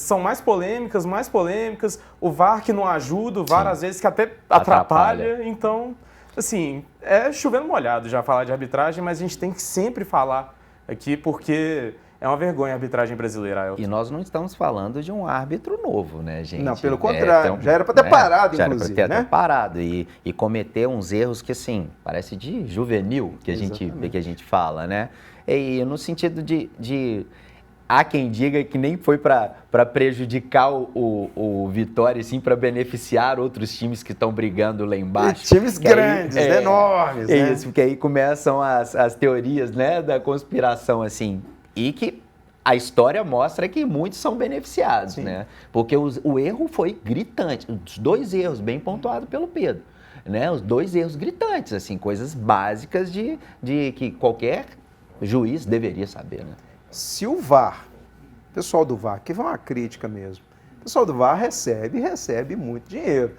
são mais polêmicas, o VAR que não ajuda, o VAR às vezes que até atrapalha. Então, assim, é chovendo molhado já falar de arbitragem, mas a gente tem que sempre falar aqui porque é uma vergonha a arbitragem brasileira, Ailton. E nós não estamos falando de um árbitro novo, né, gente? Não, pelo contrário, já era para ter parado, inclusive, já era para ter parado e cometer uns erros que, assim, parece de juvenil que a gente fala, né? E no sentido de há quem diga que nem foi para prejudicar o Vitória, sim, para beneficiar outros times que estão brigando lá embaixo. E times grandes, enormes, né? Isso, porque aí começam as teorias, né, da conspiração, assim, e que a história mostra que muitos são beneficiados, né? Porque o erro foi gritante, os dois erros bem pontuados pelo Pedro, né? Os dois erros gritantes, assim, coisas básicas de que qualquer juiz deveria saber, né? Se o VAR, pessoal do VAR, que foi uma crítica mesmo, o pessoal do VAR recebe muito dinheiro.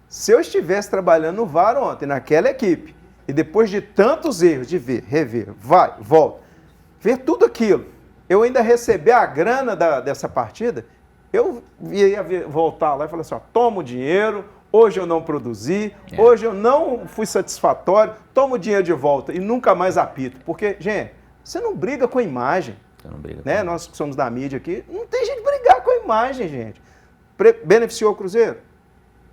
Se eu estivesse trabalhando no VAR ontem, naquela equipe, e depois de tantos erros, de ver, rever, vai, volta, ver tudo aquilo, eu ainda receber a grana dessa partida, eu ia voltar lá e falar assim, ó, toma o dinheiro, hoje eu não produzi, hoje eu não fui satisfatório, toma o dinheiro de volta e nunca mais apito. Porque, gente, você não briga com a imagem. Né? Nós que somos da mídia aqui, não tem jeito de brigar com a imagem, gente. Beneficiou o Cruzeiro?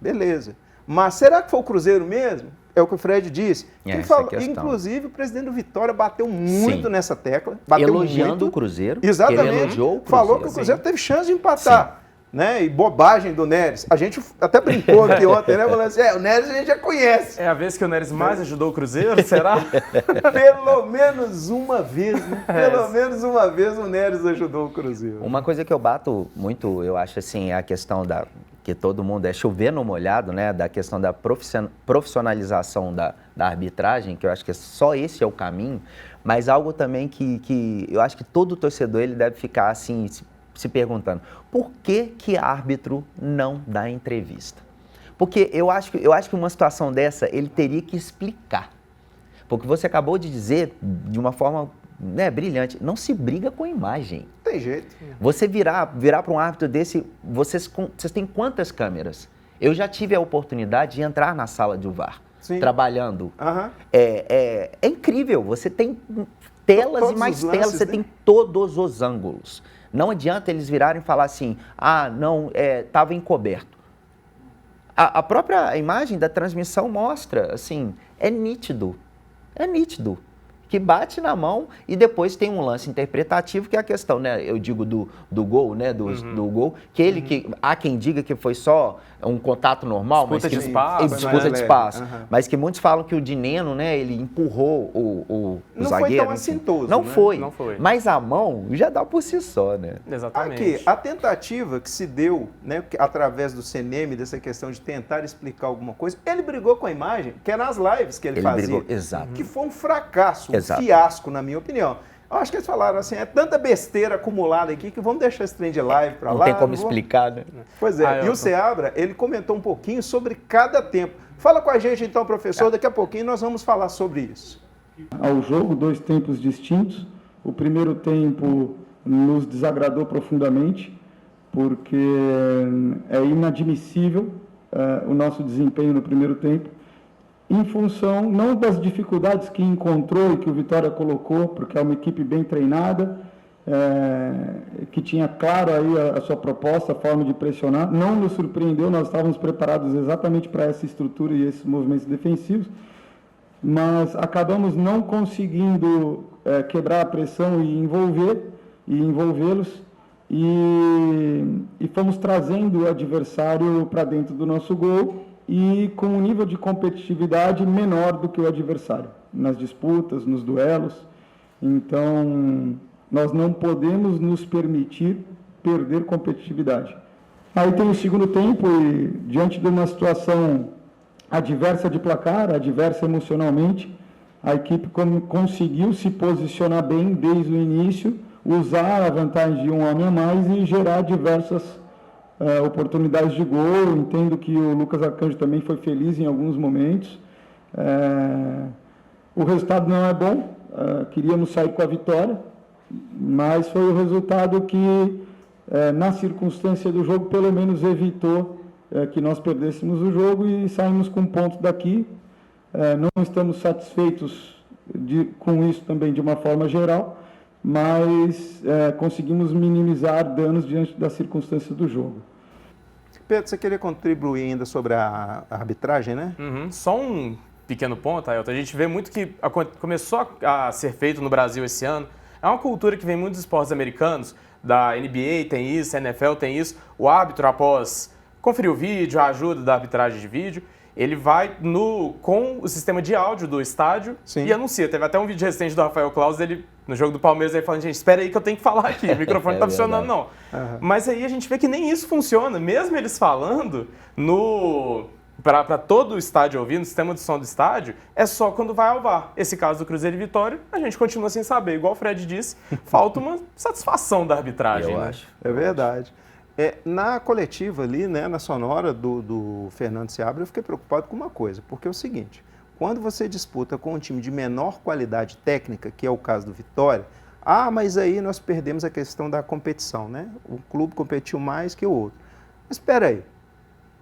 Beleza. Mas será que foi o Cruzeiro mesmo? É o que o Fred disse. Inclusive, o presidente do Vitória bateu muito nessa tecla. Elogiando o Cruzeiro. Exatamente. Ele elogiou o Cruzeiro. Falou que o Cruzeiro teve chance de empatar. Né? E bobagem do Neres. A gente até brincou aqui ontem, né? Falando assim, o Neres a gente já conhece. É a vez que o Neres mais ajudou o Cruzeiro, será? Pelo menos uma vez, né? Pelo menos uma vez o Neres ajudou o Cruzeiro. Uma coisa que eu bato muito, eu acho assim, é a questão que todo mundo é chover no molhado, né? Da questão da profissionalização da arbitragem, que eu acho que só esse é o caminho, mas algo também que eu acho que todo torcedor ele deve ficar assim, se perguntando, por que árbitro não dá entrevista? Porque eu acho que uma situação dessa, ele teria que explicar. Porque você acabou de dizer, de uma forma brilhante, não se briga com a imagem. Tem jeito. Você virar para um árbitro desse, vocês têm quantas câmeras? Eu já tive a oportunidade de entrar na sala de VAR, trabalhando. É incrível, você tem telas todos e mais telas, lances, você tem todos os ângulos. Não adianta eles virarem e falar assim, estava encoberto. A própria imagem da transmissão mostra, assim, é nítido, que bate na mão e depois tem um lance interpretativo, que é a questão, né, eu digo do gol, né, do gol, que há quem diga que foi só um contato normal, disputa de espaço, mas que muitos falam que o Dineno, né, ele empurrou o não zagueiro. Não foi tão assintoso, não, né? foi. Não foi. Mas a mão já dá por si só, né? Exatamente. Aqui, a tentativa que se deu, né, através do CNM, dessa questão de tentar explicar alguma coisa, ele brigou com a imagem, que é nas lives que ele fazia. Brigou, exato. Que foi um fracasso, um Exato. fiasco, na minha opinião. Eu acho que eles falaram assim, é tanta besteira acumulada aqui que vamos deixar esse trem de live para lá. Não tem como explicar, né? Pois é, e o Seabra, ele comentou um pouquinho sobre cada tempo. Fala com a gente então, professor, daqui a pouquinho nós vamos falar sobre isso. Ao jogo, 2 tempos distintos. O primeiro tempo nos desagradou profundamente, porque é inadmissível o nosso desempenho no primeiro tempo, em função não das dificuldades que encontrou e que o Vitória colocou, porque é uma equipe bem treinada, que tinha claro aí a sua proposta, a forma de pressionar, não nos surpreendeu, nós estávamos preparados exatamente para essa estrutura e esses movimentos defensivos, mas acabamos não conseguindo quebrar a pressão e envolvê-los, e fomos trazendo o adversário para dentro do nosso gol, e com um nível de competitividade menor do que o adversário, nas disputas, nos duelos. Então, nós não podemos nos permitir perder competitividade. Aí tem o segundo tempo, e diante de uma situação adversa de placar, adversa emocionalmente, a equipe conseguiu se posicionar bem desde o início, usar a vantagem de um homem a mais e gerar diversas oportunidades de gol. Entendo que o Lucas Arcanjo também foi feliz em alguns momentos. O resultado não é bom, queríamos sair com a vitória, mas foi o resultado que na circunstância do jogo, pelo menos evitou que nós perdêssemos o jogo e saímos com ponto daqui. Não estamos satisfeitos com isso também de uma forma geral, mas conseguimos minimizar danos diante da circunstância do jogo. Pedro, você queria contribuir ainda sobre a arbitragem, né? Só um pequeno ponto, Ailton. A gente vê muito que começou a ser feito no Brasil esse ano. É uma cultura que vem muito dos esportes americanos, da NBA tem isso, a NFL tem isso. O árbitro, após conferir o vídeo, a ajuda da arbitragem de vídeo, ele vai com o sistema de áudio do estádio e anuncia. Teve até um vídeo recente do Rafael Claus, ele no jogo do Palmeiras, ele falando, gente, espera aí que eu tenho que falar aqui, o microfone não tá funcionando não. Mas aí a gente vê que nem isso funciona, mesmo eles falando para todo o estádio ouvir, no sistema de som do estádio, é só quando vai ao VAR. Esse caso do Cruzeiro e Vitória, a gente continua sem saber. Igual o Fred disse, falta uma satisfação da arbitragem. Eu acho. É verdade. Na coletiva ali, né, na sonora do Fernando Seabra, eu fiquei preocupado com uma coisa, porque é o seguinte, quando você disputa com um time de menor qualidade técnica, que é o caso do Vitória, mas aí nós perdemos a questão da competição, né? O clube competiu mais que o outro. Mas espera aí,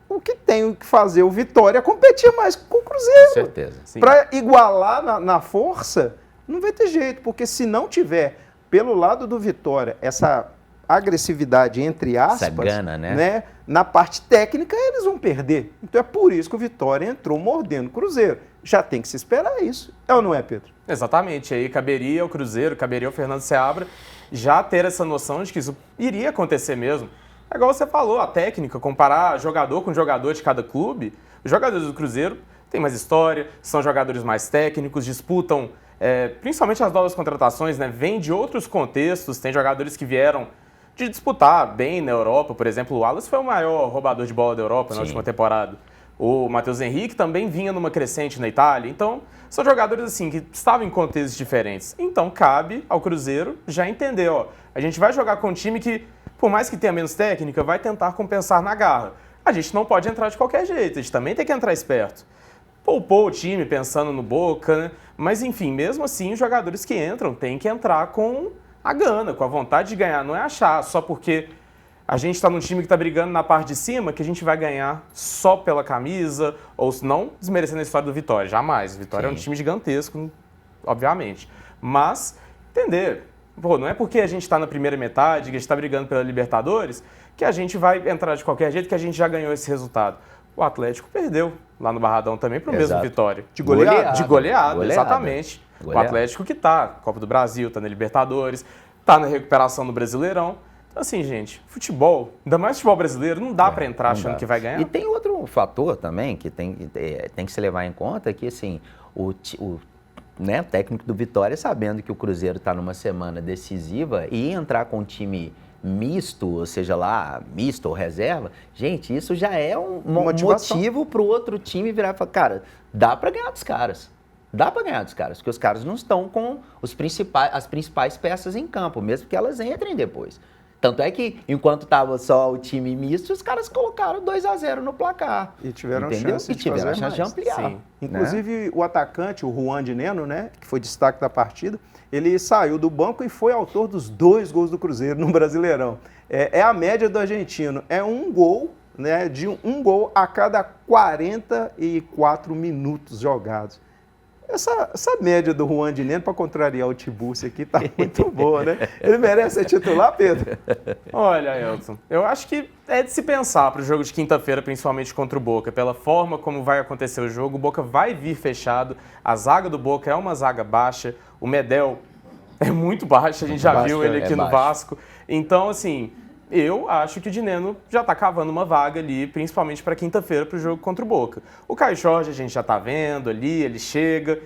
o que tem que fazer o Vitória é competir mais com o Cruzeiro? Com certeza. Para igualar na força, não vai ter jeito, porque se não tiver, pelo lado do Vitória, essa agressividade, entre aspas, essa gana, né? Na parte técnica, eles vão perder. Então é por isso que o Vitória entrou mordendo o Cruzeiro. Já tem que se esperar isso. É ou não é, Pedro? Exatamente. Aí caberia ao Cruzeiro, caberia ao Fernando Seabra já ter essa noção de que isso iria acontecer mesmo. É igual você falou, a técnica, comparar jogador com jogador de cada clube. Os jogadores do Cruzeiro têm mais história, são jogadores mais técnicos, disputam, principalmente as novas contratações, né? Vêm de outros contextos, tem jogadores que vieram de disputar bem na Europa, por exemplo, o Wallace foi o maior roubador de bola da Europa na última temporada. O Matheus Henrique também vinha numa crescente na Itália. Então, são jogadores assim que estavam em contextos diferentes. Então, cabe ao Cruzeiro já entender, a gente vai jogar com um time que, por mais que tenha menos técnica, vai tentar compensar na garra. A gente não pode entrar de qualquer jeito, a gente também tem que entrar esperto. Poupou o time pensando no Boca, né? Mas, enfim, mesmo assim, os jogadores que entram têm que entrar com a gana, com a vontade de ganhar. Não é achar só porque a gente está num time que está brigando na parte de cima que a gente vai ganhar só pela camisa, ou não desmerecendo a história do Vitória, jamais. O Vitória é um time gigantesco, obviamente. Mas entender, não é porque a gente está na primeira metade, que a gente está brigando pela Libertadores, que a gente vai entrar de qualquer jeito, que a gente já ganhou esse resultado. O Atlético perdeu lá no Barradão também para o mesmo Vitória. De goleada. De goleada, exatamente. Goleada. O Atlético que tá, Copa do Brasil, tá na Libertadores, tá na recuperação do Brasileirão. Então, assim, gente, futebol, ainda mais futebol brasileiro, não dá para entrar achando que vai ganhar. E tem outro fator também que tem que se levar em conta, que assim, o técnico do Vitória, sabendo que o Cruzeiro está numa semana decisiva e entrar com um time misto, ou seja lá, misto ou reserva, gente, isso já é um motivo para o outro time virar e falar, cara, dá para ganhar dos caras. Dá para ganhar dos caras, porque os caras não estão com as principais peças em campo, mesmo que elas entrem depois. Tanto é que, enquanto estava só o time misto, os caras colocaram 2-0 no placar. E tiveram chance de ampliar. Sim. Inclusive, o atacante, o Juan de Neno, né, que foi destaque da partida, ele saiu do banco e foi autor dos 2 gols do Cruzeiro no Brasileirão. É a média do argentino. É um gol, né, de um gol a cada 44 minutos jogados. Essa média do Juan de Neno, para contrariar o Tiburcio aqui, tá muito boa, né? Ele merece ser titular, Pedro? Olha, Ailton, eu acho que é de se pensar para o jogo de quinta-feira, principalmente contra o Boca. Pela forma como vai acontecer o jogo, o Boca vai vir fechado. A zaga do Boca é uma zaga baixa. O Medel é muito baixo, a gente já viu ele aqui no Vasco. Então, assim, eu acho que o Dineno já está cavando uma vaga ali, principalmente para quinta-feira, para o jogo contra o Boca. O Caio Jorge a gente já está vendo ali, ele chega.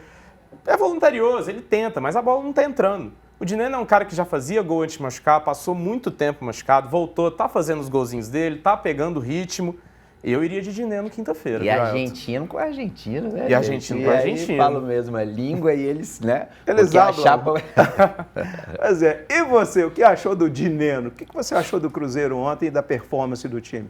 É voluntarioso, ele tenta, mas a bola não está entrando. O Dineno é um cara que já fazia gol antes de machucar, passou muito tempo machucado, voltou, está fazendo os golzinhos dele, está pegando o ritmo. Eu iria de Dineno quinta-feira. E argentino com argentino, né? E argentino com argentino. Eles falam mesmo a língua e eles, né? Eles hablam. Mas e você, o que achou do Dineno? O que você achou do Cruzeiro ontem e da performance do time?